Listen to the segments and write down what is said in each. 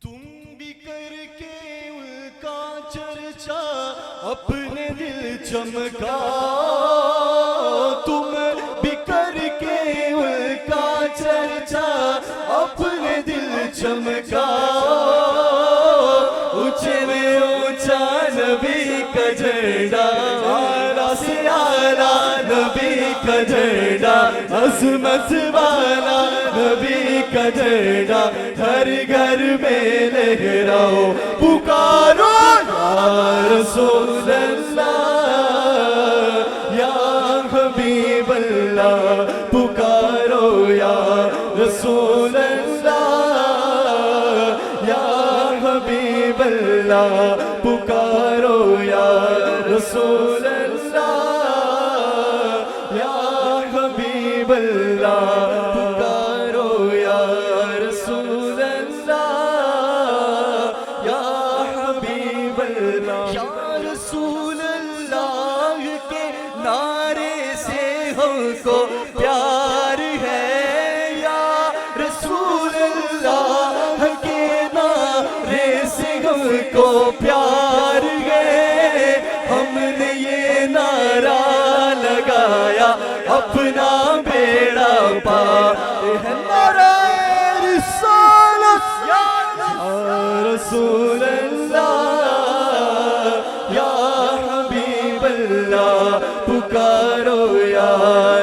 تم بھی کر کے ان کا چرچا اپنے دل چمکا، تم بھی کر کے ان کا چرچا اپنے دل چمکا، اونچے میں اونچا نبی کا جھنڈا، اعلیٰ سے اعلیٰ نبی کا جھنڈا، عظمت والا نبی کا جھنڈا، ہر گھر میں لہراؤ پکارو یا رسول اللہ یا حبیب اللہ، پکارو یا رسول اللہ یا حبیب اللہ، پکارو یا رسول اللہ یا حبیب اللہ، پکارو یا رسول اللہ یا حبیب اللہ۔ یا رسول اللہ کے نعرے سے ہم کو پیار ہے، یا رسول اللہ کے نعرے سے ہم کو پیار ہے، ہم نے یہ نعرہ لگایا اپنا بیڑا پار ہے، نعرہ رسالت یا رسول اللہ یا حبیب اللہ، پکارو یا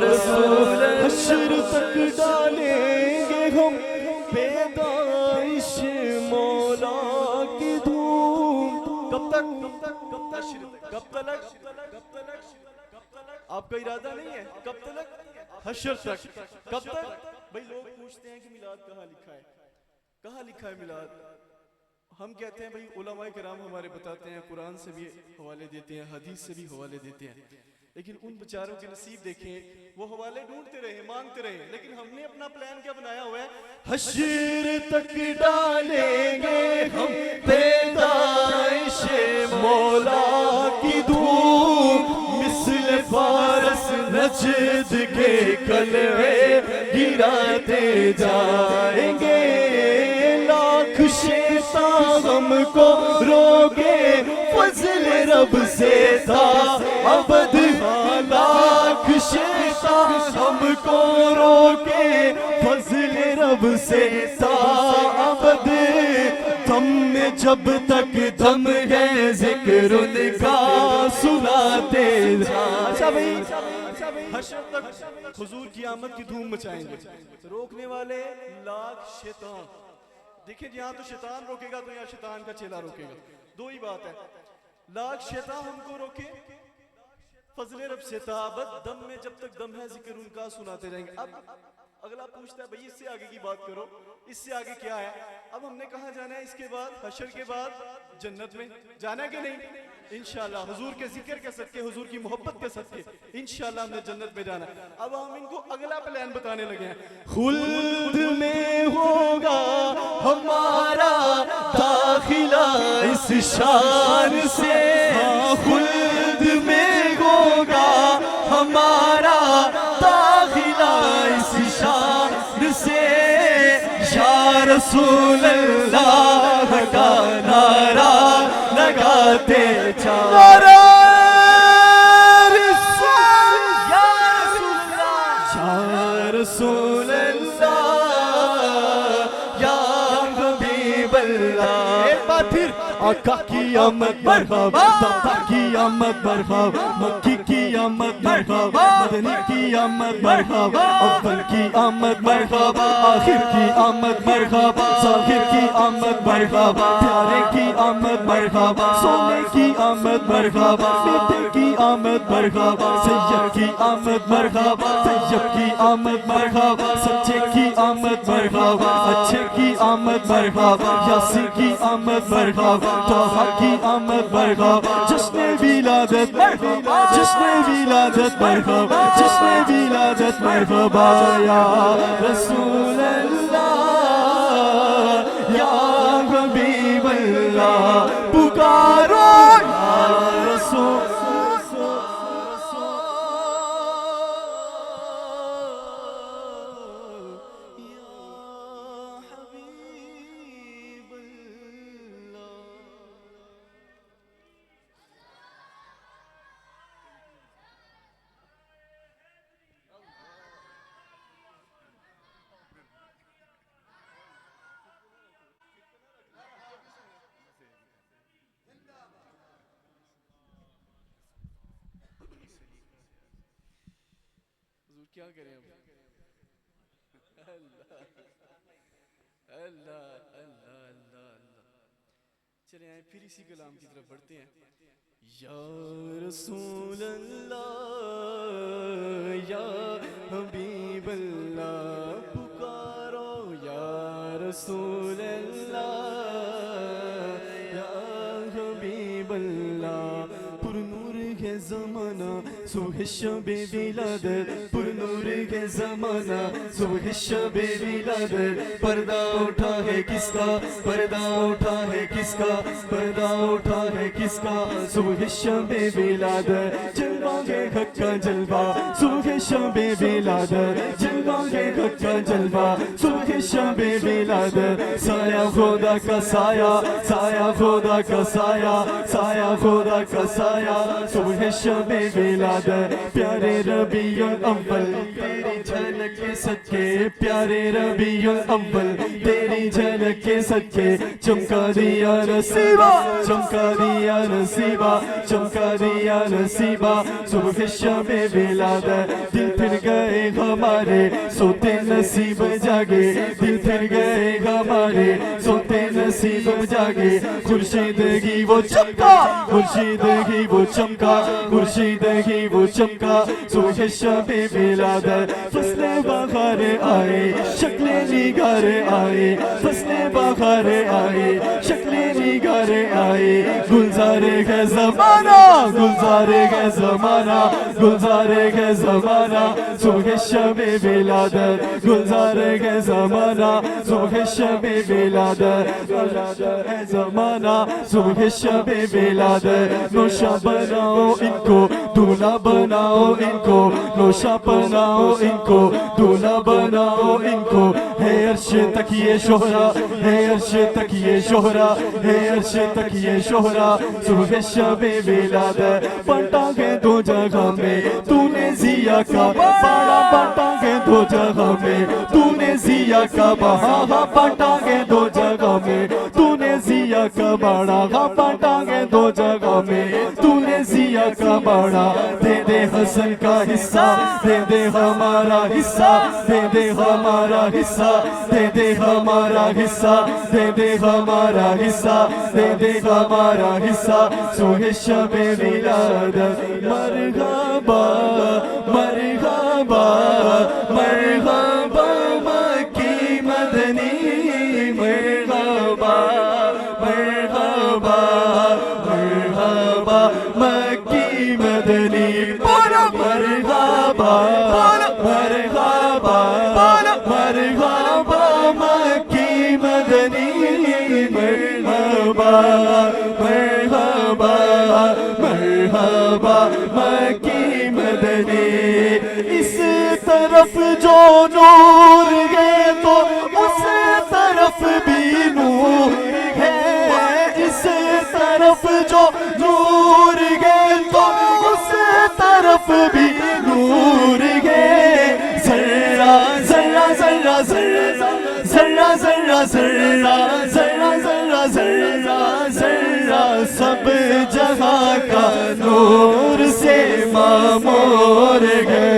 رسول اللہ۔ حشر تک ڈالیں گے ہم پیدائش مولا کی دھوم، کب تک؟ کب تلک؟ آپ کا ارادہ نہیں ہے کب تلک؟ حشر تک۔ کب تک؟ بھئی لوگ پوچھتے ہیں کہ میلاد کہاں لکھا ہے، کہاں لکھا ہے میلاد؟ ہم کہتے ہیں بھئی علماء کرام ہمارے بتاتے ہیں، قرآن سے بھی حوالے دیتے ہیں، حدیث سے بھی حوالے دیتے ہیں، لیکن ان بیچاروں کے نصیب دیکھیں، وہ حوالے ڈھونڈتے رہے، مانگتے رہے، لیکن ہم نے اپنا پلان کیا بنایا ہوا ہے؟ حشر تک ڈالیں گے ہم پیدائش مولا کی دھوم، مثل فارس نجد کے قلعے گراتے جائیں گے، لاکھ شیطان ہم کو روکے فضل رب سے تھا ابد، لاکھ شیطان ہم کو روکے فضل رب سے تھا ابد، دم میں جب تک دم ہے ذکر ان کا سناتے اچھا بھئی حشر تک حضور کی آمد کی دھوم مچائیں گے، روکنے والے لاکھ شیطان، دیکھیں یہاں تو شیطان روکے گا تو یہاں شیطان کا چیلا روکے گا، دو ہی بات ہے، لاکھ شیطان ہم کو روکے فضل رب سے تابت، دم میں جب تک دم ہے ذکر ان کا سناتے رہیں گے۔ اب اگلا پوچھتا ہے بھئی اس سے آگے کی بات کرو، اس سے آگے کیا ہے؟ اب ہم نے کہاں جانا ہے اس کے بعد؟ حشر کے بعد جنت میں جانا ہے کہ نہیں؟ انشاءاللہ حضور کے ذکر کے صدقے، حضور کی محبت کے صدقے انشاءاللہ ہم نے جنت میں جانا ہے۔ اب ہم ان کو اگلا پلان بتانے لگے ہیں، خلد میں ہوگا ہمارا داخلہ اس شان سے، خلد میں ہوگا ہمارا داخلہ اس شان سے، یا رسول اللہ کا نعرہ لگاتے چارہ یا رسول اللہ یا حبیب اللہ۔ ایک بار پھر آقا کی آمد مرحبا، داتا کی آمد مرحبا، مکی کی آمد مرحبا، مدنی کی آمد مرحبا، اول کی آمد مرحبا، آخر کی آمد مرحبا، ظاہر کی آمد مرحبا، پیارے کی آمد مرحبا، سونے کی آمد مرحبا، بیٹے کی آمد مرحبا، سید کی آمد مرحبا، طیب کی آمد مرحبا، سچے کی آمد مرحبا، اچھے کی آمد مرحبا، یاسر کی آمد مرحبا، طه کی آمد مرحبا، جشن ولادت مرحبا، جشن ولادت مرحبا، جشن ولادت مرحبا، یا رسول اللہ یا حبیب اللہ، پکارو یا رسول یا حبیب اللہ۔ کیا کریں اب؟ اللہ اللہ اللہ اللہ اللہ. چلیں آئیں پھر اسی کلام کی طرف بڑھتے ہیں. یا رسول اللہ یا حبیب اللہ پکارو یا رسول اللہ یا حبیب اللہ. پر نور ہے زمانہ صبح شب ولادت, پر نور ہے زمانہ صبح شب ولادت. پردہ اٹھا ہے کس کا, پردہ اٹھا ہے کس کا, پردہ اٹھا ہے کس کا, صبح شب ولادت. جلوہ ہے حق کا جلوہ صبح شب ولادت, جلوہ ہے حق کا جلوہ صبح شب ولادت. سایہ خدا کا سایہ, سایہ خدا کا سایہ, سایہ خدا کا سایہ صبح شب ولادت. پیارے ربیع الاول تیری جھلک کے صدقے, پیارے ربیع الاول تیری جھلک کے صدقے. چمکا دیا نصیبہ, چمکا دیا نصیبہ, چمکا دیا نصیبہ صبح شب ولادت. دل پھر گئے ہمارے سوتے نصیب جاگے, دل پھر گئے ہمارے سوتے نصیب جاگے. خورشیدگی وہ چمکا, خورشیدگی وہ چمکا, خورشیدگی وہ چمکا صبح شب ولادت. فصل بہار آئے, شکل نگار آئے, فصل بہار آئے, شکل نگار آئے. گلزار ہے زمانہ, گلزار ہے زمانہ, گلزار ہے زمانہ صبح شب ولادت. گلزار ہے زمانہ صبح شب ولادت, گلزار ہے زمانہ صبح شب ولادت. نوشا بناؤ ان کو, دولہا بناؤ ان کو, نوشا بناؤ ان کو, دولہا بناؤ ان کو. ہے عرش تک یہ شہرا, ہے عرش تک یہ شہرا, ہے عرش تک یہ شہرا صبح شب ولادت. بانٹا گے دو جگہ میں تو نے ضیا کا باڑا, بانٹا گے دو جگہ میں تو نے ضیا کا باڑا, بانٹا گے دو جگہ میں تو نے ضیا کا باڑا, بانٹا گے دو جگہ میں تو نے ضیا کا باڑا. دے دے حسن کا حصہ, دے دے ہمارا حصہ, دے دے ہمارا حصہ, دے دے ہمارا حصہ, دے دے ہمارا حصہ, دے دے ہمارا حصہ صبح شب ولادت. مرحبا مرحبا مرحبا مکی مدنی, مرحبا مرحبا مرحبا مکی مدنی. مرحبا مرحبا مرحبا مکی مدنی, مرحبا مرحبا مرحبا مکی مدنی. اس طرف جو نور ہے تو اس طرف بھی نور ہے, اس طرف جو نور ہے تو اس طرف بھی نور ہے. ذرہ ذرہ ذرہ ذرہ ذرہ ذرہ ذرہ ذرہ ذرہ ذرہ ذرہ سب جہاں کا نور سے معمور ہے.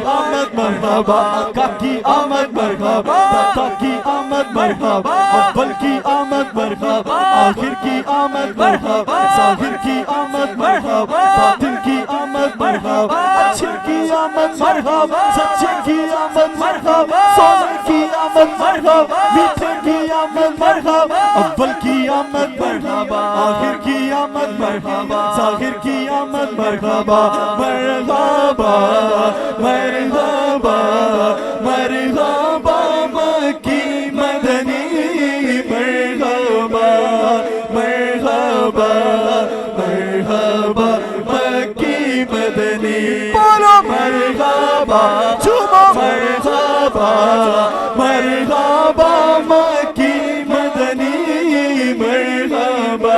آمد مرحبا, کاکی آمد مرحبا, داتا کی آمد مرحبا, اول کی آمد مرحبا, آخر کی آمد مرحبا, ظاہر کی آمد مرحبا, باطن کی آمد مرحبا, اچھے کی آمد مرحبا, سچے کی آمد مرحبا, سونے کی آمد مرحبا, میٹھے کی آمد مرحبا, اول کی آمد مرحبا, آخر کی آمد مرحبا, ظاہر کی آمد مرحبا. مرحبا مرحبا مرحبا مکی مدنی, مرحبا مرحبا مرحبا مکی مدنی. مرحبا مرحبا مرحبا مکی مدنی, مرحبا